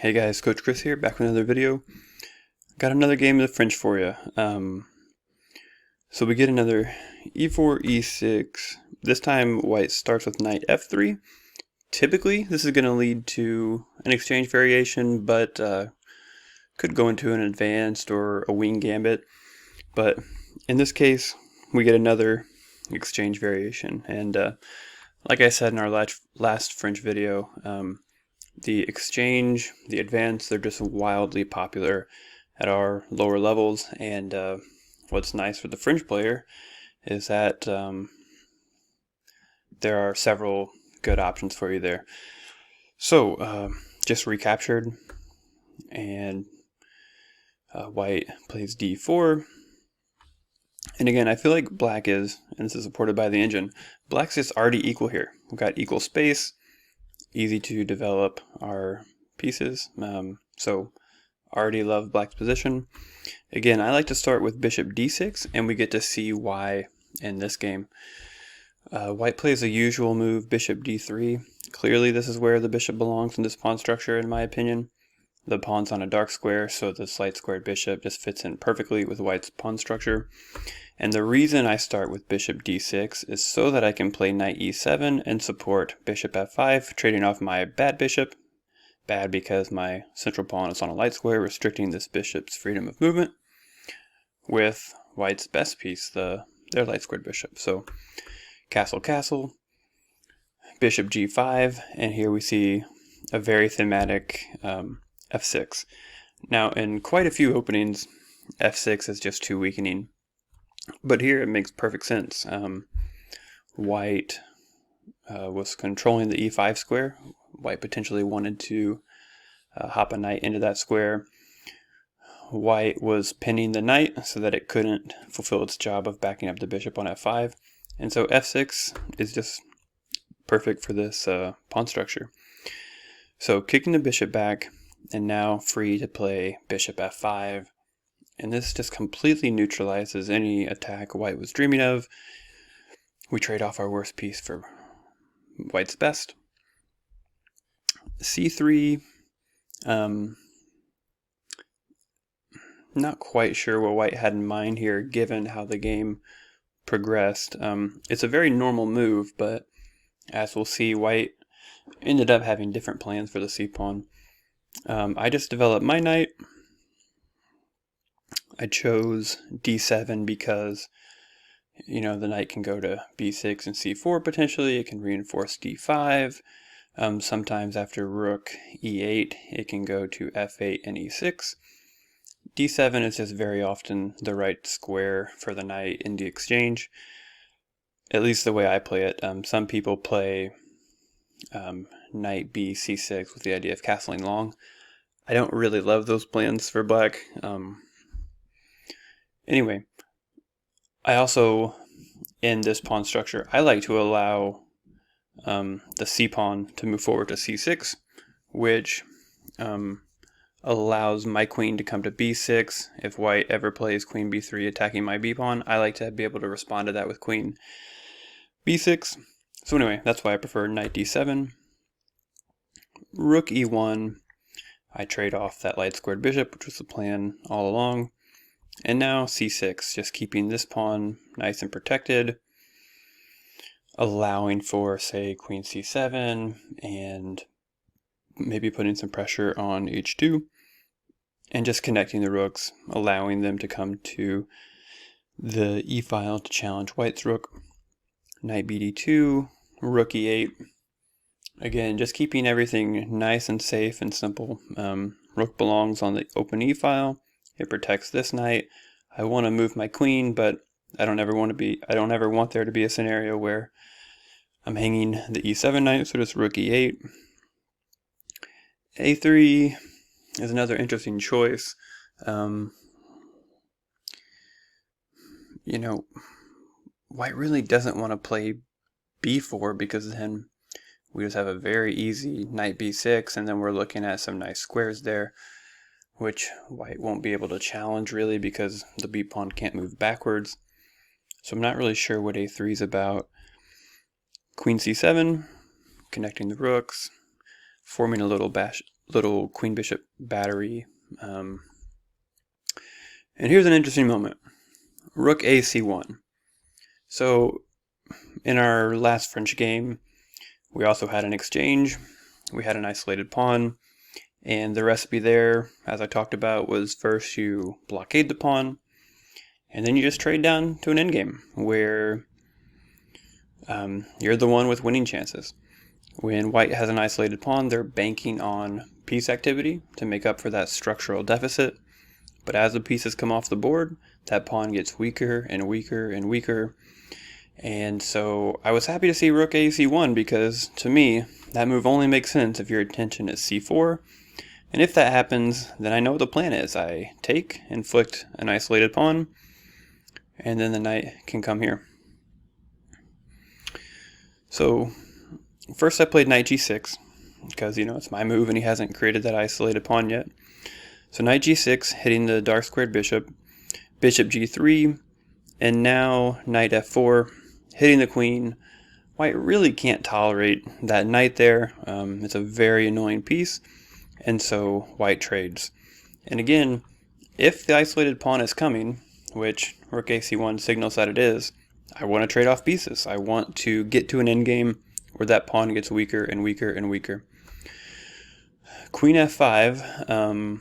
Hey guys, Coach Chris here, back with another video. Got another game of the French for you. So we get another e4, e6. This time white starts with knight f3. Typically, this is going to lead to an exchange variation, but could go into an advanced or a wing gambit. But in this case, we get another exchange variation. And like I said in our last French video, the exchange, the advance, they're just wildly popular at our lower levels. And what's nice for the French player is that there are several good options for you there. So just recaptured, and white plays d4. And again, I feel like black is, and this is supported by the engine, black's just already equal here. We've got equal space, easy to develop our pieces. So already love black's position. Again, I like to start with bishop d6, and we get to see why in this game. White plays the usual move, bishop d3. Clearly this is where the bishop belongs in this pawn structure, in my opinion. The pawn's on a dark square, so this light squared bishop just fits in perfectly with white's pawn structure. And the reason I start with bishop d6 is so that I can play knight e7 and support bishop f5, trading off my bad bishop. Bad because my central pawn is on a light square, restricting this bishop's freedom of movement, with white's best piece, their light squared bishop. So castle, castle, bishop g5, and here we see a very thematic f6. Now, in quite a few openings, f6 is just too weakening. But here it makes perfect sense. White was controlling the e5 square. White potentially wanted to hop a knight into that square. White was pinning the knight so that it couldn't fulfill its job of backing up the bishop on f5. And so f6 is just perfect for this pawn structure. So kicking the bishop back, and now free to play bishop f5. And this just completely neutralizes any attack white was dreaming of. We trade off our worst piece for white's best. c3, not quite sure what white had in mind here given how the game progressed. It's a very normal move, but as we'll see, white ended up having different plans for the c-pawn. I just developed my knight. I chose d7 because, you know, the knight can go to b6 and c4 potentially. It can reinforce d5. Sometimes after rook e8, it can go to f8 and e6. d7 is just very often the right square for the knight in the exchange, at least the way I play it. Some people play knight b c6 with the idea of castling long. I don't really love those plans for black. Anyway, I also, in this pawn structure, I like to allow the c-pawn to move forward to c6, which allows my queen to come to b6. If white ever plays queen b3 attacking my b-pawn, I like to be able to respond to that with queen b6. So anyway, that's why I prefer knight d7. Rook e1, I trade off that light squared bishop, which was the plan all along. And now c6, just keeping this pawn nice and protected, allowing for, say, queen c7, and maybe putting some pressure on h2, and just connecting the rooks, allowing them to come to the e-file to challenge white's rook. Knight bd2, rook e8. Again, just keeping everything nice and safe and simple. Rook belongs on the open e-file. It protects this knight. I want to move my queen, but I don't ever want there to be a scenario where I'm hanging the e7 knight, so just rook e8. a3 is another interesting choice. You know, white really doesn't want to play b4 because then we just have a very easy knight b6, and then we're looking at some nice squares there, which white won't be able to challenge really because the b-pawn can't move backwards. So I'm not really sure what a3 is about. Queen c7, connecting the rooks, forming a little little queen bishop battery. And here's an interesting moment. Rook a c1. So in our last French game, we also had an exchange. We had an isolated pawn. And the recipe there, as I talked about, was first you blockade the pawn, and then you just trade down to an endgame where you're the one with winning chances. When white has an isolated pawn, they're banking on piece activity to make up for that structural deficit. But as the pieces come off the board, that pawn gets weaker and weaker and weaker. And so I was happy to see rook a c1 because, to me, that move only makes sense if your intention is c4. And if that happens, then I know what the plan is. I take, inflict an isolated pawn, and then the knight can come here. So first I played knight g6, because, it's my move and he hasn't created that isolated pawn yet. So knight g6, hitting the dark squared bishop, bishop g3, and now knight f4, hitting the queen. White really can't tolerate that knight there. It's a very annoying piece. And so white trades. And again, if the isolated pawn is coming, which rook a c1 signals that it is, I want to trade off pieces. I want to get to an endgame where that pawn gets weaker and weaker and weaker. Queen f5.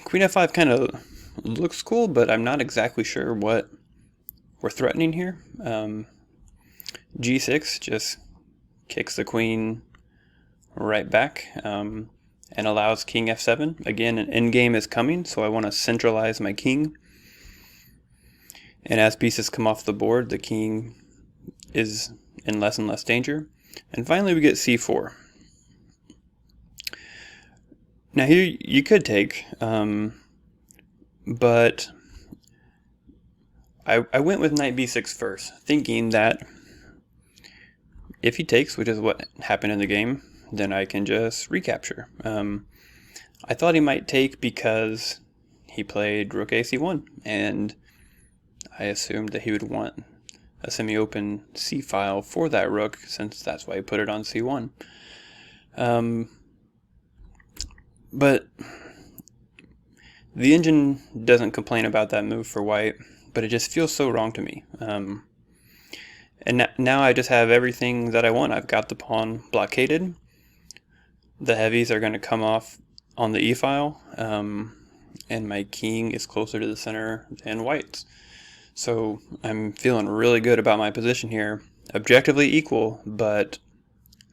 Queen f5 kind of looks cool, but I'm not exactly sure what we're threatening here. G6 just kicks the queen right back and allows king f7. Again, an endgame is coming, so I want to centralize my king. And as pieces come off the board, the king is in less and less danger. And finally we get c4. Now here you could take, but I went with knight b6 first, thinking that if he takes, which is what happened in the game, then I can just recapture. I thought he might take because he played rook a c1, and I assumed that he would want a semi-open c-file for that rook, since that's why he put it on c1. But the engine doesn't complain about that move for white, but it just feels so wrong to me. And now I just have everything that I want. I've got the pawn blockaded. The heavies are going to come off on the e-file, and my king is closer to the center than white's. So I'm feeling really good about my position here. Objectively equal, but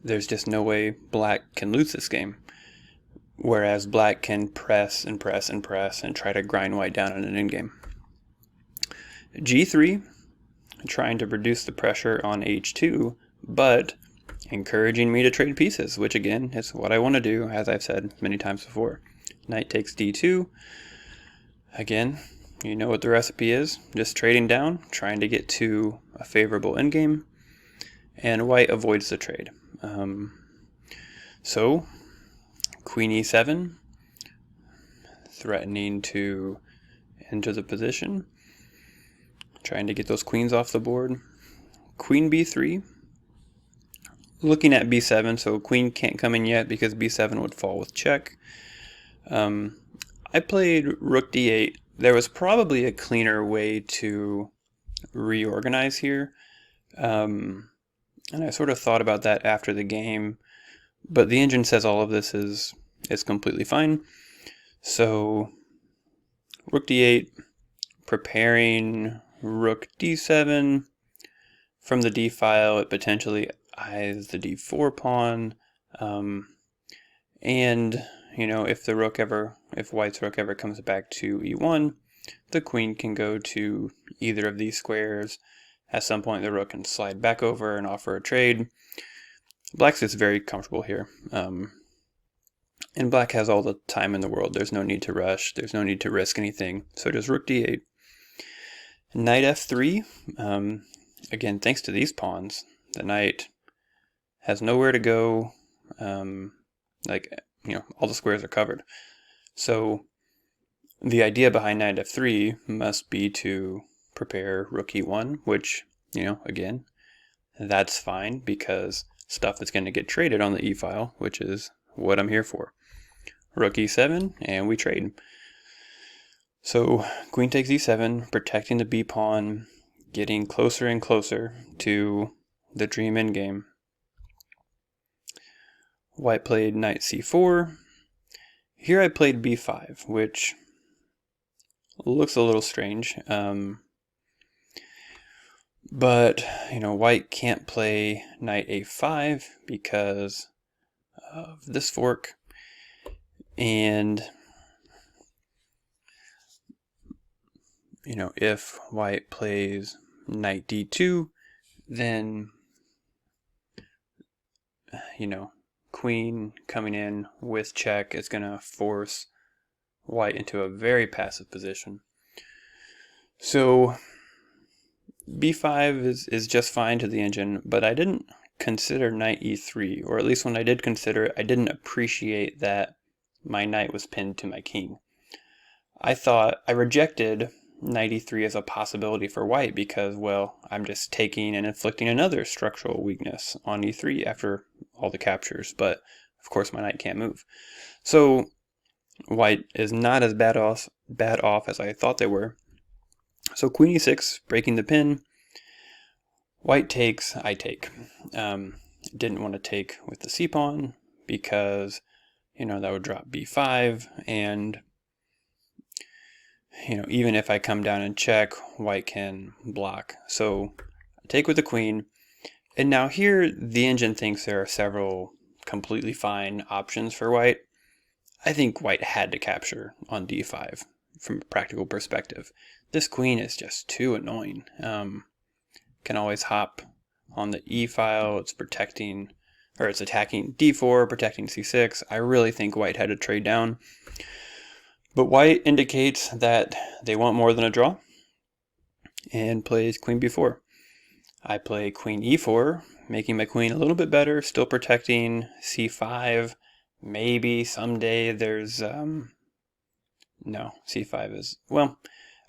there's just no way black can lose this game. Whereas black can press and press and press and try to grind white down in an endgame. G3, trying to reduce the pressure on h2, but encouraging me to trade pieces, which again is what I want to do, as I've said many times before. Knight takes d2. Again, you know what the recipe is, just trading down, trying to get to a favorable endgame, and white avoids the trade. So queen e7, threatening to enter the position, trying to get those queens off the board. Queen b3, looking at b7, so queen can't come in yet because b7 would fall with check. I played rook d8. There was probably a cleaner way to reorganize here, and I sort of thought about that after the game, but the engine says all of this is completely fine. So rook d8, preparing rook d7. From the d-file, it potentially eyes the d4 pawn, and if white's rook ever comes back to e1, the queen can go to either of these squares. At some point the rook can slide back over and offer a trade. Black's just very comfortable here. And black has all the time in the world. There's no need to rush. There's no need to risk anything. So just rook d8. Knight f3. Again, thanks to these pawns, the knight has nowhere to go. All the squares are covered. So the idea behind knight f3 must be to prepare rook e1, which, again, that's fine because stuff that's going to get traded on the e-file, which is what I'm here for. Rook e7, and we trade. So queen takes e7, protecting the b pawn, getting closer and closer to the dream endgame. White played knight c4. Here I played b5, which looks a little strange. But, white can't play knight a5 because of this fork. And, if white plays knight d2, then, queen coming in with check is going to force white into a very passive position. So b5 is just fine to the engine, but I didn't consider knight e3, or at least when I did consider it, I didn't appreciate that my knight was pinned to my king. I rejected knight e3 as a possibility for white because, well, I'm just taking and inflicting another structural weakness on e3 after all the captures, but of course my knight can't move. So white is not as bad off as I thought they were. So queen e6, breaking the pin. White takes, I take. Didn't want to take with the c-pawn because, that would drop b5, and, even if I come down and check, white can block. So I take with the queen, and now here the engine thinks there are several completely fine options for white. I think white had to capture on d5 from a practical perspective. This queen is just too annoying. Can always hop on the e-file. It's attacking d4, protecting c6. I really think white had to trade down. But white indicates that they want more than a draw and plays queen b4. I play queen e4, making my queen a little bit better, still protecting c5. Maybe someday there's no, c5 is, well,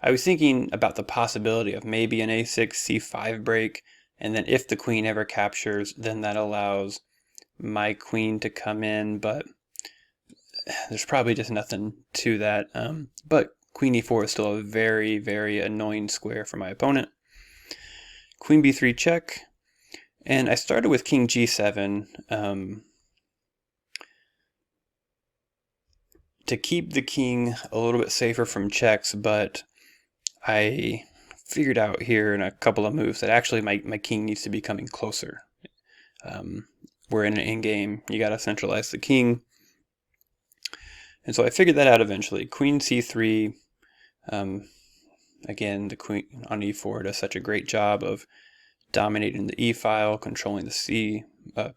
I was thinking about the possibility of maybe an a6 c5 break, and then if the queen ever captures, then that allows my queen to come in, but there's probably just nothing to that. But queen e4 is still a very, very annoying square for my opponent. Queen b3 check, and I started with king g7 to keep the king a little bit safer from checks, but I figured out here in a couple of moves that actually my king needs to be coming closer. We're in an endgame, you gotta centralize the king. And so I figured that out eventually. Queen c3, again, the queen on e4 does such a great job of dominating the e-file, controlling the c,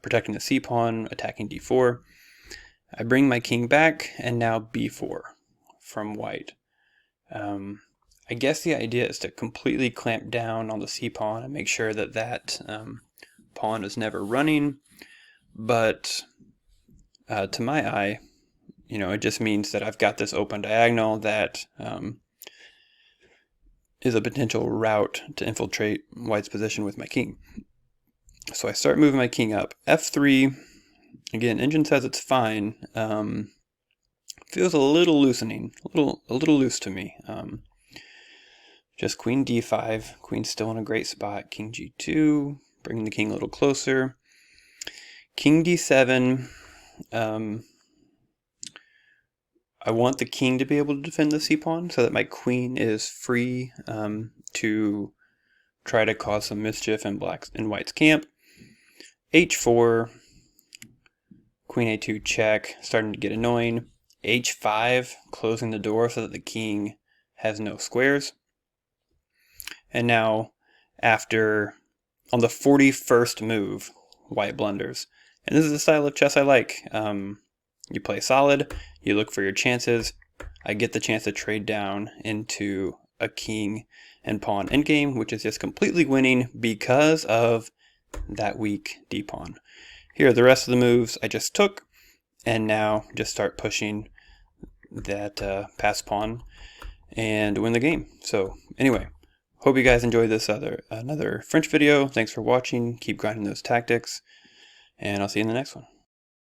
protecting the c-pawn, attacking d4. I bring my king back, and now b4 from white. I guess the idea is to completely clamp down on the c-pawn and make sure that pawn is never running. But to my eye, it just means that I've got this open diagonal that is a potential route to infiltrate white's position with my king. So I start moving my king up. f3, again, engine says it's fine. Feels a little loosening, a little loose to me. Just queen d5, queen's still in a great spot. King g2, bringing the king a little closer. King d7. I want the king to be able to defend the c-pawn so that my queen is free to try to cause some mischief in white's camp. h4, queen a2 check, starting to get annoying. h5, closing the door so that the king has no squares. And now, on the 41st move, white blunders. And this is the style of chess I like. You play solid, you look for your chances. I get the chance to trade down into a king and pawn endgame, which is just completely winning because of that weak d-pawn. Here are the rest of the moves I just took, and now just start pushing that pass pawn and win the game. So anyway, hope you guys enjoyed this another French video. Thanks for watching. Keep grinding those tactics, and I'll see you in the next one.